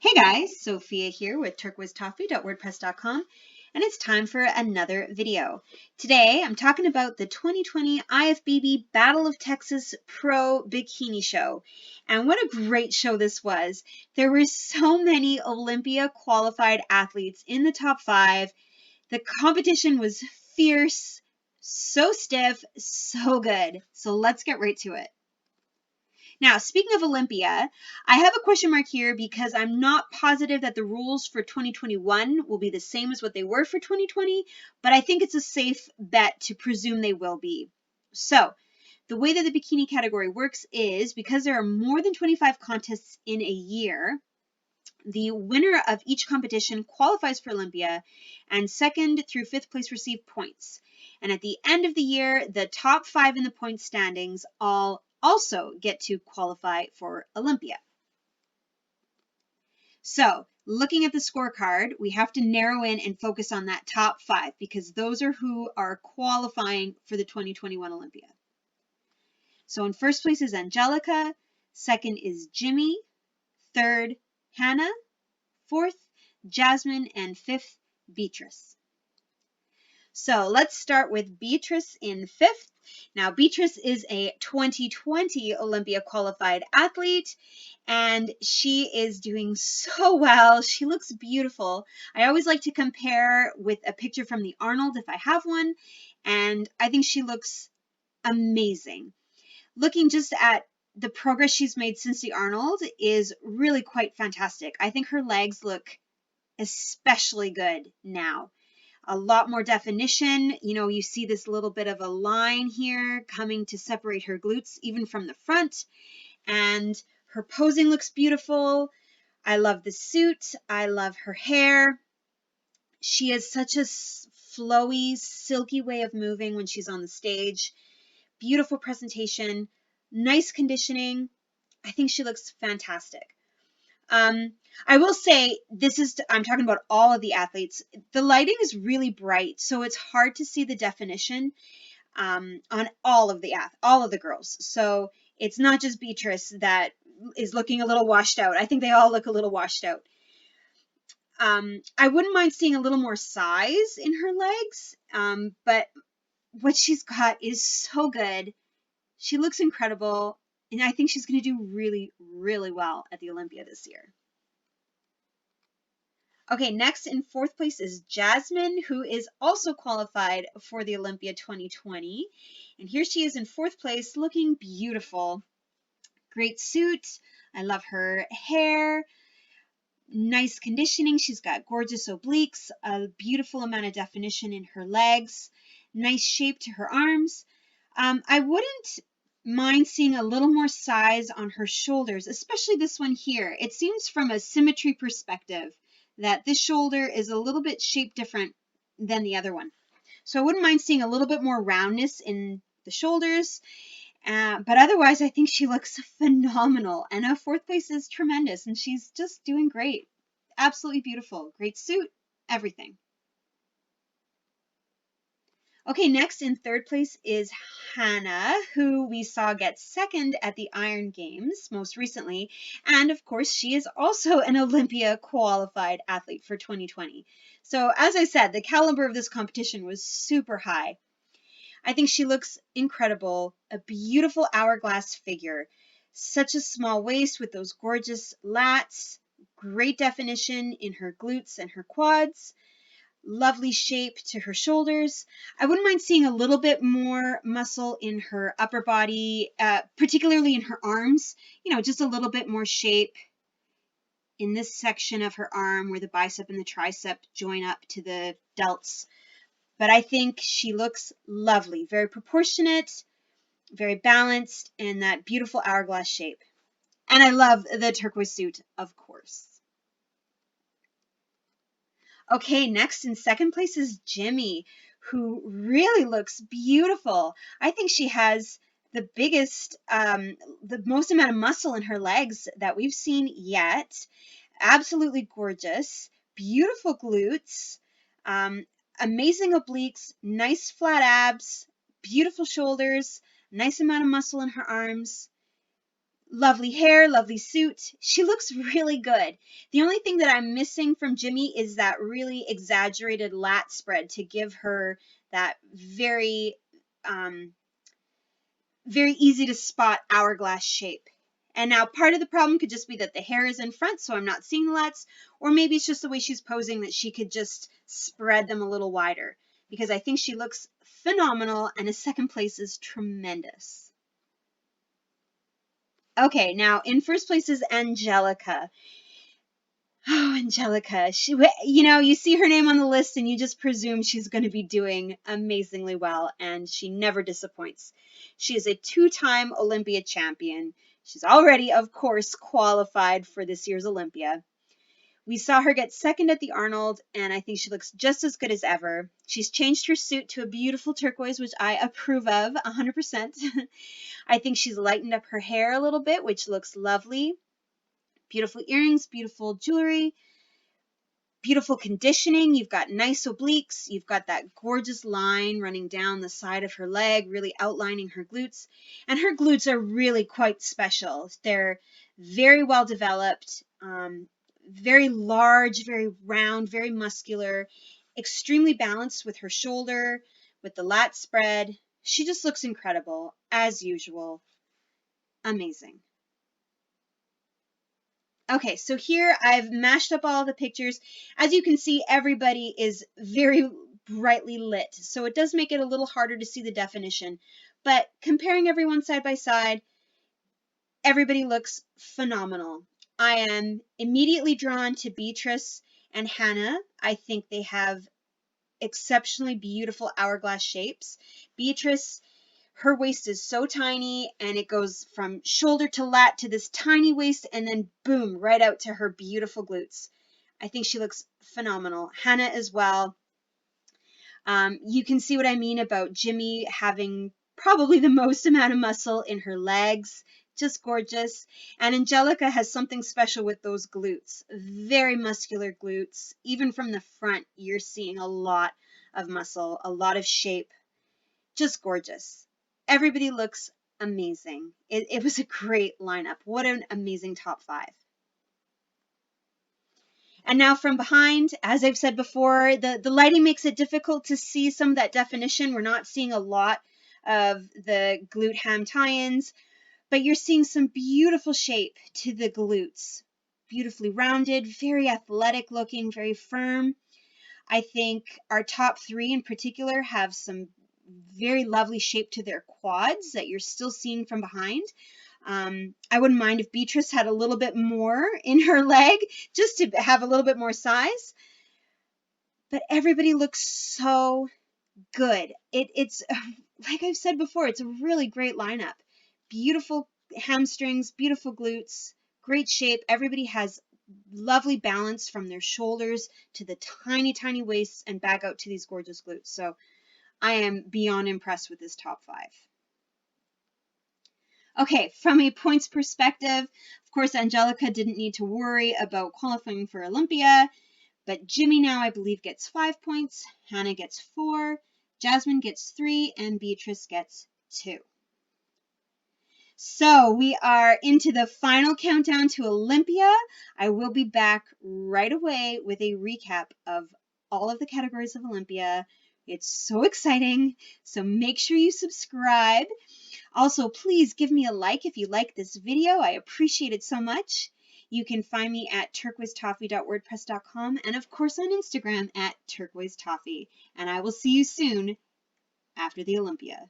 Hey guys, Sophia here with turquoisetoffee.wordpress.com, and it's time for another video. Today I'm talking about the 2020 IFBB Battle of Texas Pro Bikini Show, and what a great show this was. There were so many Olympia qualified athletes in the top 5. The competition was fierce, so stiff, so good. So let's get right to it. Now, speaking of Olympia, I have a question mark here because I'm not positive that the rules for 2021 will be the same as what they were for 2020, but I think it's a safe bet to presume they will be. So, the way that the bikini category works is because there are more than 25 contests in a year, the winner of each competition qualifies for Olympia, and 2nd through 5th place receive points. And at the end of the year, the top 5 in the point standings all also get to qualify for Olympia. So, looking at the scorecard, we have to narrow in and focus on that top 5 because those are who are qualifying for the 2021 Olympia. So in 1st place is Angelica, 2nd is Jimmy, 3rd, Hannah, 4th, Jasmine, and 5th, Beatrice. So let's start with Beatrice in 5th. Now, Beatrice is a 2020 Olympia qualified athlete, and she is doing so well. She looks beautiful. I always like to compare with a picture from the Arnold if I have one, and I think she looks amazing. Looking just at the progress she's made since the Arnold is really quite fantastic. I think her legs look especially good now. A lot more definition. You know, you see this little bit of a line here coming to separate her glutes even from the front. And her posing looks beautiful. I love the suit. I love her hair. She has such a flowy, silky way of moving when she's on the stage. Beautiful presentation. Nice conditioning. I think she looks fantastic. I will say I'm talking about all of the athletes. The lighting is really bright, so it's hard to see the definition on all of the girls. So it's not just Beatrice that is looking a little washed out. I think they all look a little washed out. I wouldn't mind seeing a little more size in her legs, but what she's got is so good. She looks incredible, and I think she's going to do really, really well at the Olympia this year. Okay, next in 4th place is Jasmine, who is also qualified for the Olympia 2020. And here she is in 4th place, looking beautiful. Great suit. I love her hair. Nice conditioning. She's got gorgeous obliques, a beautiful amount of definition in her legs, nice shape to her arms. I wouldn't mind seeing a little more size on her shoulders, especially this one here. It seems from a symmetry perspective that this shoulder is a little bit shaped different than the other one. So I wouldn't mind seeing a little bit more roundness in the shoulders. But otherwise, I think she looks phenomenal. And a 4th place is tremendous, and she's just doing great. Absolutely beautiful. Great suit, everything. Okay, next in 3rd place is Hannah, who we saw get 2nd at the Iron Games most recently. And of course, she is also an Olympia qualified athlete for 2020. So as I said, the caliber of this competition was super high. I think she looks incredible, a beautiful hourglass figure. Such a small waist with those gorgeous lats, great definition in her glutes and her quads. Lovely shape to her shoulders. I wouldn't mind seeing a little bit more muscle in her upper body, particularly in her arms. You know, just a little bit more shape in this section of her arm where the bicep and the tricep join up to the delts. But I think she looks lovely, very proportionate, very balanced, and that beautiful hourglass shape. And I love the turquoise suit, of course. Okay, next in 2nd place is Jimmy, who really looks beautiful. I think she has the most amount of muscle in her legs that we've seen yet. Absolutely gorgeous. Beautiful glutes. Amazing obliques. Nice flat abs. Beautiful shoulders. Nice amount of muscle in her arms. Lovely hair, lovely suit. She looks really good. The only thing that I'm missing from Jimmy is that really exaggerated lat spread to give her that very easy to spot hourglass shape. And now part of the problem could just be that the hair is in front, so I'm not seeing the lats, or maybe it's just the way she's posing that she could just spread them a little wider, because I think she looks phenomenal, and a second place is tremendous. Okay, now in first place is Angelica. Oh, Angelica. You see her name on the list and you just presume she's going to be doing amazingly well, and she never disappoints. She is a 2-time Olympia champion. She's already, of course, qualified for this year's Olympia. We saw her get second at the Arnold, and I think she looks just as good as ever. She's changed her suit to a beautiful turquoise, which I approve of 100%. I think she's lightened up her hair a little bit, which looks lovely. Beautiful earrings, beautiful jewelry, beautiful conditioning. You've got nice obliques. You've got that gorgeous line running down the side of her leg, really outlining her glutes. And her glutes are really quite special. They're very well developed, very large, very round, very muscular, extremely balanced with her shoulder, with the lat spread. She just looks incredible, as usual. Amazing. Okay, so here I've mashed up all the pictures. As you can see, everybody is very brightly lit, so it does make it a little harder to see the definition. But comparing everyone side by side, everybody looks phenomenal. I am immediately drawn to Beatrice and Hannah. I think they have exceptionally beautiful hourglass shapes. Beatrice, her waist is so tiny, and it goes from shoulder to lat to this tiny waist, and then boom, right out to her beautiful glutes. I think she looks phenomenal. Hannah as well. You can see what I mean about Jimmy having probably the most amount of muscle in her legs. Just gorgeous. And Angelica has something special with those glutes. Very muscular glutes. Even from the front, you're seeing a lot of muscle, a lot of shape. Just gorgeous. Everybody looks amazing. It was a great lineup. What an amazing top 5. And now from behind, as I've said before, the lighting makes it difficult to see some of that definition. We're not seeing a lot of the glute ham tie-ins, but you're seeing some beautiful shape to the glutes. Beautifully rounded, very athletic looking, very firm. I think our top 3 in particular have some very lovely shape to their quads that you're still seeing from behind. I wouldn't mind if Beatrice had a little bit more in her leg, just to have a little bit more size. But everybody looks so good. It's like I've said before, it's a really great lineup. Beautiful hamstrings, beautiful glutes, great shape. Everybody has lovely balance from their shoulders to the tiny, tiny waists and back out to these gorgeous glutes. So I am beyond impressed with this top 5. Okay, from a points perspective, of course, Angelica didn't need to worry about qualifying for Olympia, but Jimmy now, I believe, gets 5 points, Hannah gets 4, Jasmine gets 3, and Beatrice gets 2. So we are into the final countdown to Olympia. I will be back right away with a recap of all of the categories of Olympia. It's so exciting, so make sure you subscribe. Also, please give me a like if you like this video. I appreciate it so much. You can find me at turquoisetoffee.wordpress.com and, of course, on Instagram at turquoisetoffee. And I will see you soon after the Olympia.